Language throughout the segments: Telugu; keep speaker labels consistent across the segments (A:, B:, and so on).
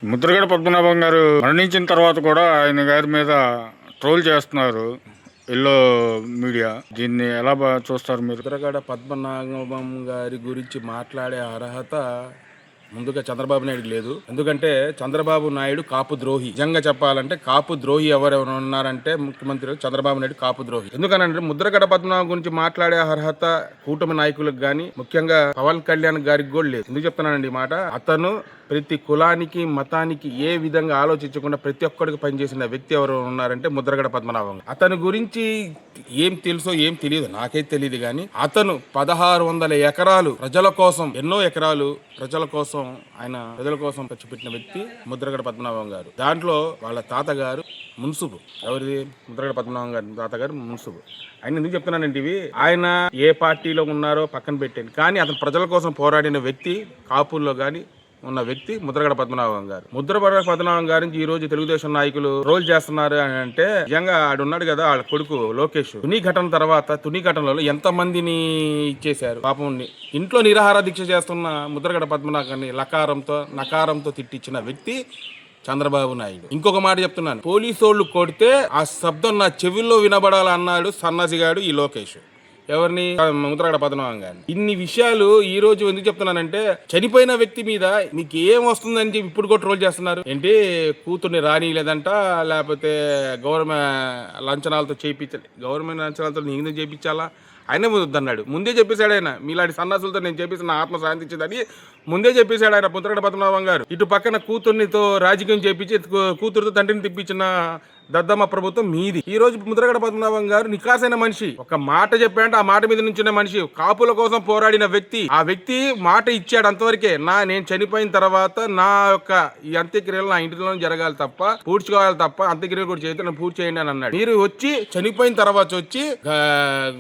A: ముద్రగడ పద్మనాభం గారు మరణించిన తర్వాత కూడా ఆయన గారి మీద ట్రోల్ చేస్తున్నారు ఎల్లో మీడియా. దీన్ని ఎలా చూస్తారు మీరు?
B: ముద్రగడ పద్మనాభం గారి గురించి మాట్లాడే అర్హత ముందుగా చంద్రబాబు నాయుడు లేదు. ఎందుకంటే చంద్రబాబు నాయుడు కాపు ద్రోహి. నిజంగా చెప్పాలంటే కాపు ద్రోహి ఎవరెవరు ఉన్నారంటే ముఖ్యమంత్రి చంద్రబాబు నాయుడు కాపు ద్రోహి. ఎందుకనంటే ముద్రగడ పద్మనాభం గురించి మాట్లాడే అర్హత కూటమి నాయకులకు గాని, ముఖ్యంగా పవన్ కళ్యాణ్ గారికి కూడా లేదు. ఎందుకు చెప్తున్నానండి ఈ మాట? అతను ప్రతి కులానికి మతానికి ఏ విధంగా ఆలోచించకుండా ప్రతి ఒక్కడికి పనిచేసిన వ్యక్తి ఎవరు ఉన్నారంటే ముద్రగడ పద్మనాభం. అతని గురించి ఏం తెలుసో ఏం తెలియదు, నాకైతే తెలియదు. కానీ అతను 1600 ఎకరాలు ప్రజల కోసం, ఎన్నో ఎకరాలు ప్రజల కోసం, ఆయన ప్రజల కోసం ఖర్చు పెట్టిన వ్యక్తి ముద్రగడ పద్మనాభం గారు. దాంట్లో వాళ్ళ తాతగారు మున్సుబు. ఎవరిది? ముద్రగడ పద్మనాభం గారి తాతగారు మున్సుబు. ఆయన ఎందుకు చెప్తున్నానంటే ఇవి ఆయన ఏ పార్టీలో ఉన్నారో పక్కన పెట్టాను, కానీ అతను ప్రజల కోసం పోరాడిన వ్యక్తి కాపుల్లో గాని ఉన్న వ్యక్తి ముద్రగడ పద్మనాభం గారు. ముద్రగడ పద్మనాభం గారి నుంచి ఈ రోజు తెలుగుదేశం నాయకులు రోల్ చేస్తున్నారు అని అంటే, నిజంగా ఆడున్నాడు కదా వాళ్ళ కొడుకు లోకేష్, తుని ఘటన తర్వాత తుని ఘటనలో ఎంత మందిని ఇచ్చేశారు పాపం. ఇంట్లో నిరాహార దీక్ష చేస్తున్న ముద్రగడ పద్మనాభాన్ని నకారంతో తిట్టించిన వ్యక్తి చంద్రబాబు నాయుడు. ఇంకొక మాట చెప్తున్నాను, పోలీసోళ్ళు కొడితే ఆ శబ్దం నా చెవుల్లో వినబడాలన్నాడు సన్నాసిగాడు ఈ లోకేష్. ఎవరిని? ముద్రగడ పద్మనాభం గారిని. ఇన్ని విషయాలు ఈ రోజు ఎందుకు చెప్తున్నానంటే, చనిపోయిన వ్యక్తి మీద మీకు ఏం వస్తుందని చెప్పి ఇప్పుడు కూడా ట్రోల్ చేస్తున్నారు. ఏంటి కూతుర్ని రానిలేదంట, లేకపోతే గవర్నమెంట్ లంచనాలతో చేయించాలి, గవర్నమెంట్ లంచనాలతో నీకు చేయించాలా? ఆయనే వద్దన్నాడు. ముందే చెప్పేశాడు ఆయన, మీలాంటి సన్నాసులతో నేను చెప్పేసి నా ఆత్మ శాంతించదని ముందే చెప్పేశాడు ఆయన ముద్రగడ పద్మనాభం గారు. ఇటు పక్కన కూతుర్నితో రాజకీయం చేపించి కూతురుతో తండ్రిని తిప్పించిన దద్దమ్మ ప్రభుత్వం మీది. ఈ రోజు ముద్రగడ పద్మనాభం గారు నికాసైన మనిషి. ఒక మాట చెప్పాడంటే ఆ మాట మీద నుంచున్న మనిషి, కాపుల కోసం పోరాడిన వ్యక్తి. ఆ వ్యక్తి మాట ఇచ్చాడు అంతవరకే. నేను చనిపోయిన తర్వాత నా యొక్క ఈ అంత్యక్రియలు నా ఇంటిలో జరగాలి తప్ప, పూడ్చుకోవాలి తప్ప, అంత్యక్రియలు కూడా చేస్తే పూర్తి చేయండి అని అన్నాడు. మీరు వచ్చి చనిపోయిన తర్వాత వచ్చి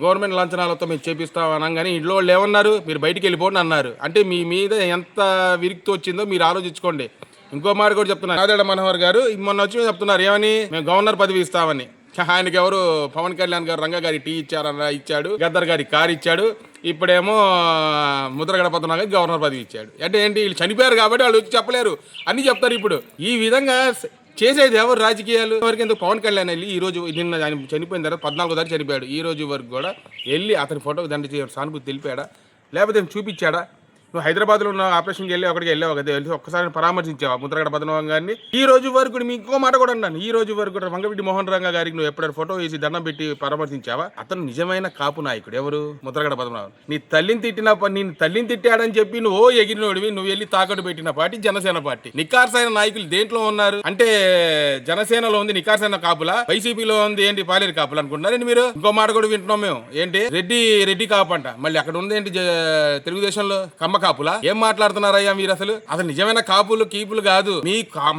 B: గవర్నమెంట్ లంచనాలతో మేము చేపిస్తాం అనగానే ఇంట్లో వాళ్ళు ఏమన్నారు? మీరు బయటికి వెళ్ళిపోండి అన్నారు. అంటే మీ మీద ఎంత విరిక్తి వచ్చిందో మీరు ఆలోచించుకోండి. ఇంకో మాట కూడా చెప్తున్నారు, నాదెళ్ల మనోహర్ గారు మొన్న వచ్చి చెప్తున్నారు ఏమని, మేము గవర్నర్ పదవి ఇస్తామని. ఆయనకి ఎవరు? పవన్ కళ్యాణ్ గారు రంగ గారి టీ ఇచ్చాడు, గద్దర్ గారి కారు ఇచ్చాడు, ఇప్పుడేమో ముద్రగడ పద్మనాభం గారికి గవర్నర్ పదవి ఇచ్చాడు. అంటే ఏంటి? వీళ్ళు చనిపోయారు కాబట్టి వాళ్ళు వచ్చి చెప్పలేరు అని చెప్తారు. ఇప్పుడు ఈ విధంగా చేసేది ఎవరు? రాజకీయాలు వరకు. ఎందుకు పవన్ కళ్యాణ్ వెళ్ళి ఈ రోజు నిన్న ఆయన చనిపోయిన తర్వాత 14వ తారీఖు చనిపోయాడు, ఈ రోజు వరకు కూడా వెళ్ళి అతని ఫోటోకి దండ సానుభూతి తెలిపాడా? లేకపోతే చూపించాడా? నువ్వు హైదరాబాద్లో ఉన్న ఆపరేషన్కి వెళ్ళి అక్కడికి వెళ్ళావు కదా, వెళ్ళి ఒక్కసారి పరామర్శించావా ముద్రగడ పద్మనాభం గారిని? ఈ రోజు వరకు మీ ఇంకో మాట కూడా అన్నాను, ఈ రోజు వరకు కూడా వంగవీటి మోహన్ రంగ గారికి నువ్వు ఎప్పుడైనా ఫోటో వేసి దండం పెట్టి పరామర్శించావా? అతను నిజమైన కాపు నాయకుడు. ఎవరు? ముద్రగడ పద్మనాభం. నీ తల్లిని తిట్టాడని చెప్పి నువ్వు ఎగిరినోడివి, నువ్వు వెళ్ళి తాకట్టు పెట్టిన పార్టీ జనసేన పార్టీ. నికార్సైన నాయకులు దేంట్లో ఉన్నారు అంటే, జనసేనలో ఉంది నికార్సైన కాపులా, వైసీపీలో ఉంది ఏంటి పాలేరు కాపులు అనుకుంటున్నారండి మీరు? ఇంకో మాట కూడా వింటున్నాం మేము, ఏంటి రెడ్డి కాపు అంట, మళ్ళీ అక్కడ ఉంది ఏంటి తెలుగుదేశంలో కమ్మ కాపులా? ఏం మాట్లాడుతున్నారయ్యా మీరు? అసలు నిజమైన కాపులు కీపులు కాదు.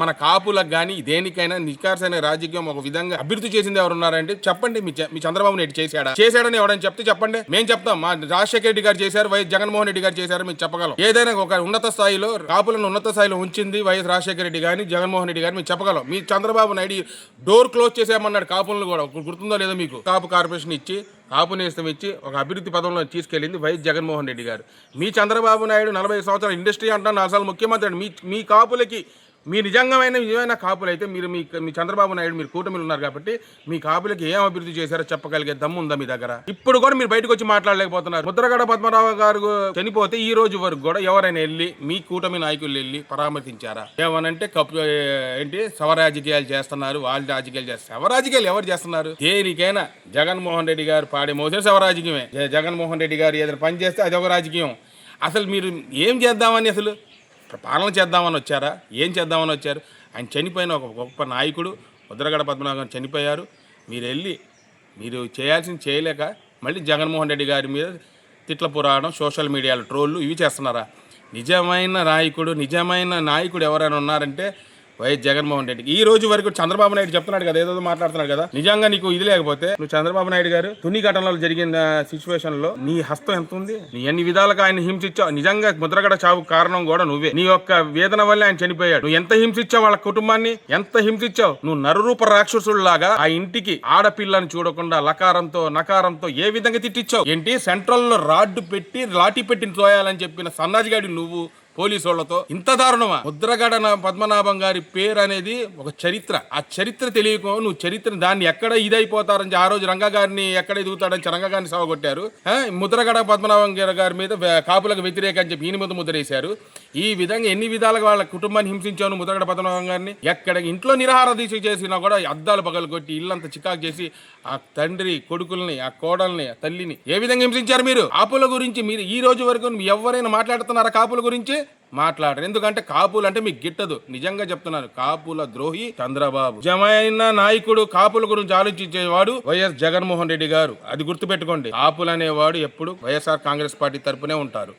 B: మన కాపులకు గానీ దేనికైనా నికార్సైన రాజకీయం ఒక విధంగా అభివృద్ధి చేసింది ఎవరు ఉన్నారంటే చెప్పండి. మీ చంద్రబాబు నాయుడు చేశాడని ఎవడని చెప్తే చెప్పండి, మేము చెప్తాం. మా రాజశేఖర రెడ్డి గారు చేశారు, వైఎస్ జగన్మోహన్ రెడ్డి గారు చేశారు, మేము చెప్పగలం. ఏదైనా ఒక ఉన్నత స్థాయిలో కాపులను ఉన్నత స్థాయిలో ఉంచింది వైఎస్ రాజశేఖర రెడ్డి గాని జగన్మోహన్ రెడ్డి గారు, మేము చెప్పగలం. మీ చంద్రబాబు నాయుడు డోర్ క్లోజ్ చేసామన్నాడు కాపులను కూడా. గుర్తుందో లేదో మీకు? కాపు కార్పొరేషన్ ఇచ్చి, కాపు నేస్తం ఇచ్చి ఒక అభివృద్ధి పదంలో తీసుకెళ్ళింది వైఎస్ జగన్మోహన్ రెడ్డి గారు. మీ చంద్రబాబు నాయుడు 40 సంవత్సరాల ఇండస్ట్రీ అంటాను, అసలు ముఖ్యమంత్రి. మీ కాపులకి, మీ నిజమైన కాపులు అయితే మీరు మీ చంద్రబాబు నాయుడు మీరు కూటమిలు ఉన్నారు కాబట్టి మీ కాపులకి ఏం అభివృద్ధి చేశారో చెప్పగలిగే దమ్ము ఉందా మీ దగ్గర? ఇప్పుడు కూడా మీరు బయటకు వచ్చి మాట్లాడలేకపోతున్నారు. ముద్రగడ పద్మనాభం గారు చనిపోతే ఈ రోజు వరకు కూడా ఎవరైనా వెళ్ళి మీ కూటమి నాయకులు వెళ్ళి పరామర్శించారా? ఏమనంటే ఏంటి శవరాజకీయాలు చేస్తున్నారు, వాళ్ళు రాజకీయాలు చేస్తారు. శవరాజకీయాలు ఎవరు చేస్తున్నారు? దేనికైనా జగన్మోహన్ రెడ్డి గారు పాడే మోసే శవరాజకీయమే. జగన్మోహన్ రెడ్డి గారు ఏదైనా పని చేస్తే అది ఒక రాజకీయం. అసలు మీరు ఏం చేద్దామని, అసలు పాలన చేద్దామని వచ్చారా? ఏం చేద్దామని వచ్చారు? ఆయన చనిపోయిన ఒక గొప్ప నాయకుడు ముద్రగడ పద్మనాభం చనిపోయారు. మీరు చేయాల్సింది చేయలేక మళ్ళీ జగన్మోహన్ రెడ్డి గారి మీద తిట్ల పురాణం, సోషల్ మీడియాలో ట్రోళ్ళు ఇవి చేస్తున్నారా? నిజమైన నాయకుడు ఎవరైనా ఉన్నారంటే వైఎస్ జగన్మోహన్ రెడ్డి. ఈ రోజు వరకు చంద్రబాబు నాయుడు చెప్తున్నాడు కదా, ఏదో మాట్లాడుతున్నాడు కదా. నిజంగా నీకు ఇది లేకపోతే నువ్వు చంద్రబాబు నాయుడు గారు తుని ఘటనలో జరిగిన సిచ్యువేషన్ లో నీ హస్తం ఎంత ఉంది? నీ ఎన్ని విధాలుగా ఆయన హింసించావు. నిజంగా ముద్రగడ చావు కారణం కూడా నువ్వే. నీ యొక్క వేదన వల్ల ఆయన చనిపోయాడు. నువ్వు ఎంత హింసించావు వాళ్ళ కుటుంబాన్ని, ఎంత హింసించావు. నువ్వు నరరూప రాక్షసుల్లాగా ఆ ఇంటికి ఆడపిల్లని చూడకుండా నకారంతో ఏ విధంగా తిట్టించావు? ఏంటి సెంట్రల్ లో రాడ్డు పెట్టి లాఠీ పెట్టి తోయాలని చెప్పిన సన్నాజిగాడి నువ్వు పోలీసు వాళ్ళతో. ఇంత దారుణమా? ముద్రగడ పద్మనాభం గారి పేరు అనేది ఒక చరిత్ర. ఆ చరిత్ర తెలియకో నువ్వు చరిత్ర దాన్ని ఎక్కడ ఇదైపోతారని ఆ రోజు రంగా గారిని ఎక్కడ ఎదుగుతాడని రంగా గారిని సావగొట్టారు. ముద్రగడ పద్మనాభం గారి మీద కాపులకు వ్యతిరేక అని చెప్పి ఈయన మీద ముద్రేశారు. ఈ విధంగా ఎన్ని విధాలుగా వాళ్ళ కుటుంబాన్ని హింసించాను ముద్రగడ పద్మనాభం గారిని. ఎక్కడ ఇంట్లో నిరాహార దీక్ష చేసినా కూడా అద్దాలు పగలు కొట్టి ఇల్లంతా చికాకు చేసి ఆ తండ్రి కొడుకుల్ని, ఆ కోడల్ని, ఆ తల్లిని ఏ విధంగా హింసించారు మీరు? కాపుల గురించి మీరు ఈ రోజు వరకు ఎవరైనా మాట్లాడుతున్నారా? కాపుల గురించి మాట్లాడరు. ఎందుకంటే కాపులు అంటే మీకు గిట్టదు. నిజంగా చెప్తున్నాను, కాపుల ద్రోహి చంద్రబాబు. నిజమైన నాయకుడు కాపుల గురించి ఆలోచించేవాడు వైఎస్ జగన్మోహన్ రెడ్డి గారు. అది గుర్తుపెట్టుకోండి. కాపులు అనేవాడు ఎప్పుడు వైఎస్ఆర్ కాంగ్రెస్ పార్టీ తరపునే ఉంటారు.